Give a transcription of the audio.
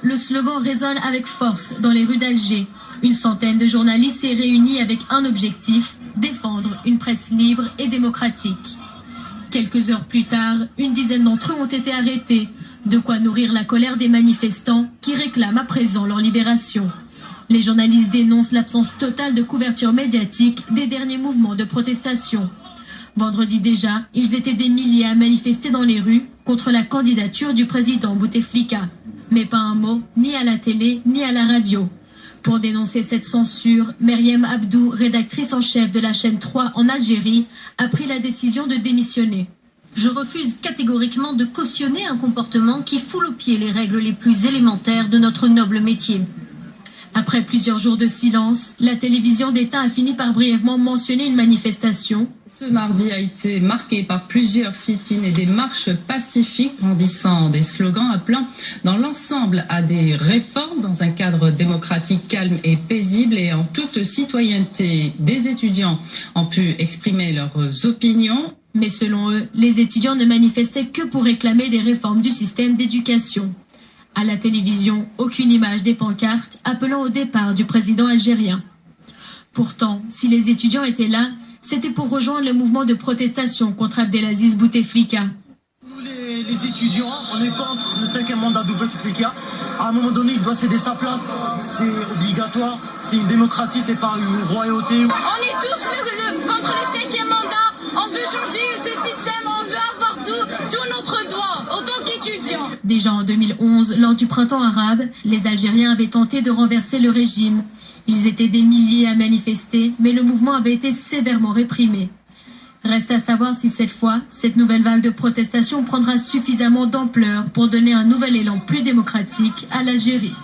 Le slogan résonne avec force dans les rues d'Alger. Une centaine de journalistes s'est réunie avec un objectif, défendre une presse libre et démocratique. Quelques heures plus tard, une dizaine d'entre eux ont été arrêtés, de quoi nourrir la colère des manifestants qui réclament à présent leur libération. Les journalistes dénoncent l'absence totale de couverture médiatique des derniers mouvements de protestation. Vendredi déjà, ils étaient des milliers à manifester dans les rues contre la candidature du président Bouteflika. Mais pas un mot, ni à la télé, ni à la radio. Pour dénoncer cette censure, Myriam Abdou, rédactrice en chef de la chaîne 3 en Algérie, a pris la décision de démissionner. Je refuse catégoriquement de cautionner un comportement qui foule aux pieds les règles les plus élémentaires de notre noble métier. Après plusieurs jours de silence, la télévision d'État a fini par brièvement mentionner une manifestation. Ce mardi a été marqué par plusieurs sit-ins et des marches pacifiques brandissant des slogans appelant dans l'ensemble à des réformes dans un cadre démocratique calme et paisible et en toute citoyenneté. Des étudiants ont pu exprimer leurs opinions. Mais selon eux, les étudiants ne manifestaient que pour réclamer des réformes du système d'éducation. À la télévision, aucune image des pancartes appelant au départ du président algérien. Pourtant, si les étudiants étaient là, c'était pour rejoindre le mouvement de protestation contre Abdelaziz Bouteflika. Nous, les étudiants, on est contre le 5e mandat de Bouteflika. À un moment donné, il doit céder sa place. C'est obligatoire. C'est une démocratie, c'est pas une royauté. On est tous contre le 5e mandat. On veut changer ce système, on veut avoir tout notre droit, autant qu'étudiants. Déjà en 2011, lors du printemps arabe, les Algériens avaient tenté de renverser le régime. Ils étaient des milliers à manifester, mais le mouvement avait été sévèrement réprimé. Reste à savoir si cette fois, cette nouvelle vague de protestation prendra suffisamment d'ampleur pour donner un nouvel élan plus démocratique à l'Algérie.